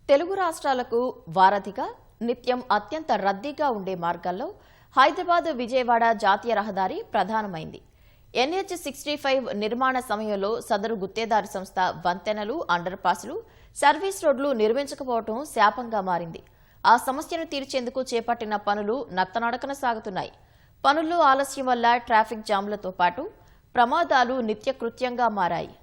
తెలుగు రాష్ట్రాలకు వారధిగా నిత్యం అత్యంత రద్దీగా ఉండే మార్గాల్లో హైదరాబాద్ విజయవాడ జాతీయ రహదారి ప్రధానమైంది. NH-65 నిర్మాణ సమయంలో సదరు గుత్తేదారు సంస్థ వంతెనలు, అండర్ పాస్లు, సర్వీస్ రోడ్లు నిర్మించకపోవడం శాపంగా మారింది. ఆ సమస్యను తీర్చేందుకు చేపట్టిన పనులు నత్తనడకన సాగుతున్నాయి. పనుల్లో ఆలస్యం వల్ల ట్రాఫిక్ జామ్లతో పాటు ప్రమాదాలు నిత్యకృత్యంగా మారాయి.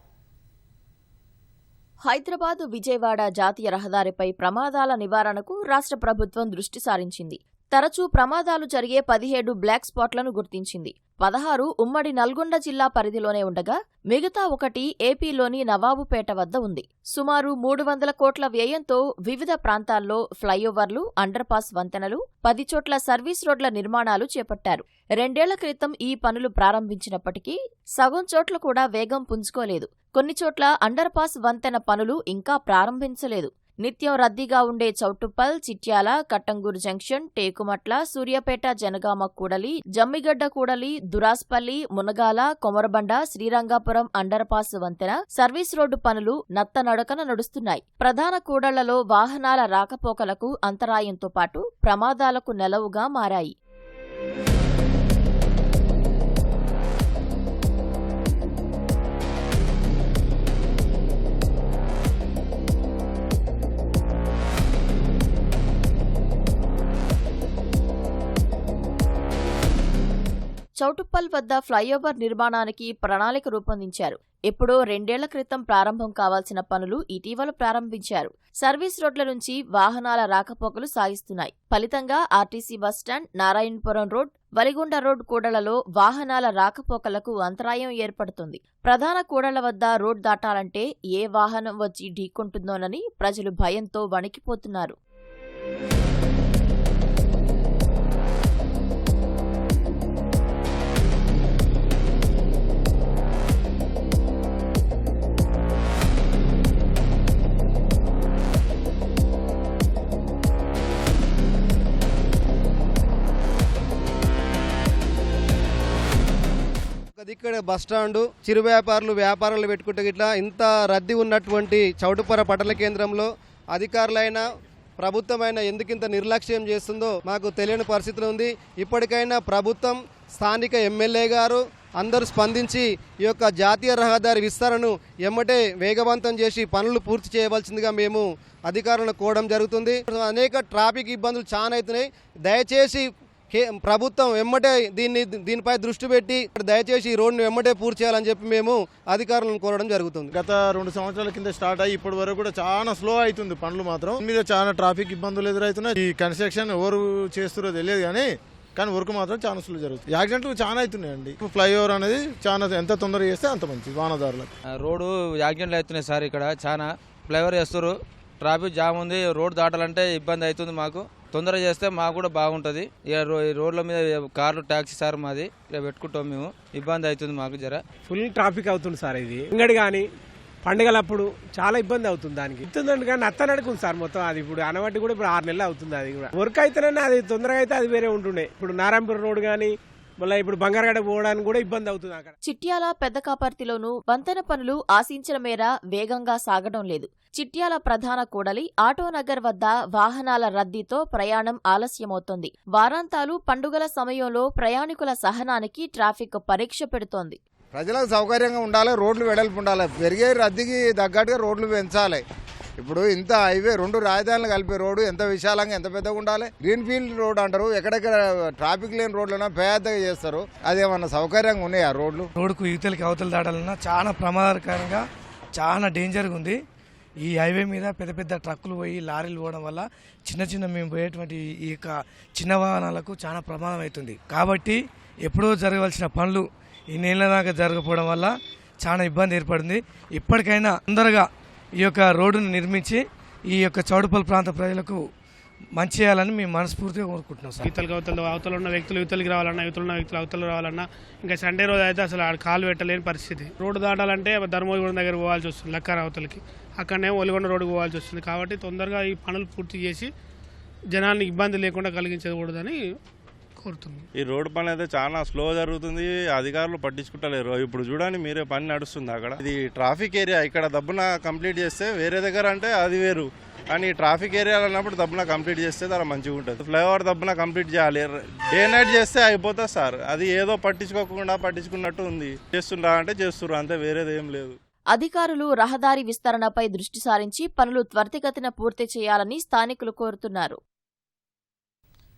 హైదరాబాద్ విజయవాడ జాతీయ రహదారిపై ప్రమాదాల నివారణకు రాష్ట్ర ప్రభుత్వం దృష్టి సారించింది. తరచూ ప్రమాదాలు జరిగే 17 బ్లాక్ స్పాట్లను గుర్తించింది. 16 ఉమ్మడి నల్గొండ జిల్లా పరిధిలోనే ఉండగా మిగతా 1 ఏపీలోని నవాబుపేట వద్ద ఉంది. సుమారు 300 కోట్ల వ్యయంతో వివిధ ప్రాంతాల్లో ఫ్లైఓవర్లు, అండర్ పాస్ వంతెనలు, 10 చోట్ల సర్వీస్ రోడ్ల నిర్మాణాలు చేపట్టారు. 2 ఏళ్ల క్రితం ఈ పనులు ప్రారంభించినప్పటికీ సగం చోట్ల కూడా వేగం పుంజుకోలేదు. కొన్ని చోట్ల అండర్ పాస్ వంతెన పనులు ఇంకా ప్రారంభించలేదు. నిత్యం రద్దీగా ఉండే చౌటుప్పల్, చిట్యాల, కట్టంగూరు జంక్షన్, టేకుమట్ల, సూర్యాపేట, జనగామ కూడలి, జమ్మిగడ్డ కూడలి, దురాస్పల్లి, మునగాల, కొమరబండ, శ్రీరంగాపురం అండర్ పాస్ వంతెన, సర్వీస్ రోడ్డు పనులు నత్తనడకన నడుస్తున్నాయి. ప్రధాన కూడళ్లలో వాహనాల రాకపోకలకు అంతరాయంతో పాటు ప్రమాదాలకు నెలవుగా మారాయి. చౌటుప్పల్ వద్ద ఫ్లైఓవర్ నిర్మాణానికి ప్రణాళిక రూపొందించారు. ఎప్పుడో 2 ఏళ్ల క్రితం ప్రారంభం కావాల్సిన పనులు ఇటీవల ప్రారంభించారు. సర్వీస్ రోడ్ల నుంచి వాహనాల రాకపోకలు సాగిస్తున్నాయి. ఫలితంగా RTC bus stand, Narayanapuram road, Valigonda road కూడళ్లలో వాహనాల రాకపోకలకు అంతరాయం ఏర్పడుతుంది. ప్రధాన కూడళ్ల వద్ద రోడ్ దాటాలంటే ఏ వాహనం వచ్చి ఢీకొంటుందోనని ప్రజలు భయంతో వణికిపోతున్నారు. ఇక్కడ బస్టాండు, చిరు వ్యాపారాలు పెట్టుకుంటే ఇట్లా ఇంత రద్దీ ఉన్నటువంటి చౌటుప్పర పట్టణ కేంద్రంలో అధికారులైనా ప్రభుత్వమైనా ఎందుకింత నిర్లక్ష్యం చేస్తుందో మాకు తెలియని పరిస్థితులు ఉంది. ఇప్పటికైనా ప్రభుత్వం, స్థానిక ఎమ్మెల్యే గారు అందరూ స్పందించి ఈ యొక్క జాతీయ రహదారి విస్తరణను ఎమ్మటే వేగవంతం చేసి పనులు పూర్తి చేయవలసిందిగా మేము అధికారులను కోరడం జరుగుతుంది. అనేక ట్రాఫిక్ ఇబ్బందులు చాలా అవుతున్నాయి. దయచేసి ప్రభుత్వం ఎమ్మటే దీనిపై దృష్టి పెట్టి దయచేసి ఈ రోడ్డును ఎమ్మటే పూర్తి చేయాలని చెప్పి మేము అధికారులను కోరడం జరుగుతుంది. గత 2 సంవత్సరాల కింద స్టార్ట్ అయ్యి ఇప్పటి వరకు కూడా చాలా స్లో అవుతుంది పనులు. మాత్రం మీద చాలా ట్రాఫిక్ ఇబ్బందులు ఎదురవుతున్నాయి. ఈ కన్స్ట్రక్షన్ ఎవరు చేస్తారో తెలియదు కానీ వర్క్ మాత్రం చాలా స్లో జరుగుతుంది. యాక్సిడెంట్లు చాలా అవుతున్నాయండి. ఫ్లైఓవర్ అనేది చాలా ఎంత తొందరగా చేస్తే అంత మంచిది వాహనదారులకు. రోడ్డు యాక్సిడెంట్లు అవుతున్నాయి సార్. ఇక్కడ చాలా ఫ్లైఓవర్ చేస్తారు. ట్రాఫిక్ జామ్ ఉంది. రోడ్ దాటాలంటే ఇబ్బంది అవుతుంది. మాకు తొందరగా చేస్తే మాకు కూడా బాగుంటుంది. ఇక రోడ్ల మీద కార్లు, ట్యాక్సీ సార్ మాది ఇలా పెట్టుకుంటాం మేము. ఇబ్బంది అవుతుంది మాకు జర. ఫుల్ ట్రాఫిక్ అవుతుంది సార్. ఇది ఇంగడి కానీ పండుగలప్పుడు చాలా ఇబ్బంది అవుతుంది. దానికి ఇస్తుందండి కానీ నత్తనడుకుంది సార్ మొత్తం. అది ఇప్పుడు అనబట్టి కూడా ఇప్పుడు 6 నెలలు అవుతుంది. అది కూడా వర్క్ అయితేనే అది తొందరగా అయితే అది వేరే ఉంటుండే. ఇప్పుడు నారాయణపురం రోడ్ కానీ మళ్ళీ ఇప్పుడు బంగారగడ పోవడానికి కూడా ఇబ్బంది అవుతుంది. అక్కడ చిట్యాల, పెద్ద కాపర్తిలోనూ వంతెన పనులు ఆశించిన మేర వేగంగా సాగడం లేదు. చిట్యాల ప్రధాన కూడలి ఆటోనగర్ వద్ద వాహనాల రద్దీతో ప్రయాణం ఆలస్యమవుతోంది. వారాంతాలు, పండుగల సమయంలో ప్రయాణికుల సహనానికి ట్రాఫిక్ పరీక్ష పెడుతోంది. ప్రజలకు సౌకర్యంగా ఉండాలి, రోడ్లు వెడల్పు ఉండాలి, పెరిగే రద్దీకి తగ్గట్టుగా రోడ్లు పెంచాలి. ఇప్పుడు ఇంత హైవే 2 రాజధానులు కలిపే రోడ్డు ఎంత విశాలంగా, ఎంత పెద్దగా ఉండాలి. గ్రీన్ ఫీల్డ్ రోడ్ అంటారు. ఎక్కడెక్కడ ట్రాఫిక్ లేని రోడ్లైనా పెద్దగా చేస్తారు. అదేమన్నా సౌకర్యంగా ఉన్నాయి ఆ రోడ్లు? రోడ్డుకు యువతలకి అవతల దాటాలన్నా చాలా ప్రమాదకరంగా, చాలా డేంజర్గా ఉంది. ఈ హైవే మీద పెద్ద ట్రక్కులు పోయి, లారీలు పోవడం వల్ల చిన్న మేము పోయేటువంటి ఈ యొక్క చిన్న వాహనాలకు చాలా ప్రమాదం అవుతుంది. కాబట్టి ఎప్పుడో జరగవలసిన పనులు ఈ నెలల దాకా జరగకపోవడం వల్ల చాలా ఇబ్బంది ఏర్పడింది. ఇప్పటికైనా తొందరగా ఈ యొక్క రోడ్డును నిర్మించి ఈ యొక్క చౌటుప్పల్ ప్రాంత ప్రజలకు మంచి చేయాలని మేము మనస్ఫూర్తిగా కోరుకుంటున్నాం సార్. అవతల ఉన్న వ్యక్తులు యువతలకి రావాలన్నా, యువతలు ఉన్న వ్యక్తులు అవతల రావాలన్నా ఇంకా సండే రోజు అయితే అసలు కాలు పెట్టలేని పరిస్థితి. రోడ్డు దాటాలంటే ధర్మవరం దగ్గర పోవాల్సి వస్తుంది, లక్కర అవతలకి. అక్కడనే ఒలిగొండ రోడ్డు పోవాల్సి వస్తుంది. కాబట్టి తొందరగా ఈ పనులు పూర్తి చేసి జనాన్ని ఇబ్బంది లేకుండా కలిగించకూడదని కోరుతున్నాం. ఈ రోడ్డు పని అయితే చాలా స్లో జరుగుతుంది, అధికారులు పట్టించుకుంటలేరు. ఇప్పుడు చూడండి మీరే, పని నడుస్తుంది అక్కడ. ఇది ట్రాఫిక్ ఏరియా, ఇక్కడ దబ్బున కంప్లీట్ చేస్తే వేరే దగ్గర అంటే అది వేరు, కానీ ట్రాఫిక్ ఏరియాలో అన్నప్పుడు దబ్బున కంప్లీట్ చేస్తే చాలా మంచిగా ఉంటుంది. ఫ్లైఓవర్ దబ్బున కంప్లీట్ చేయాలి, డే నైట్ చేస్తే అయిపోతుంది సార్. అది ఏదో పట్టించుకున్నట్టు ఉంది. చేస్తుండ్రా అంటే చేస్తుర్రు, అంతే, వేరేది ఏం లేదు. అధికారులు రహదారి విస్తరణపై దృష్టి సారించి పనులు త్వరితగతిన పూర్తి చేయాలని స్థానికులు కోరుతున్నారు.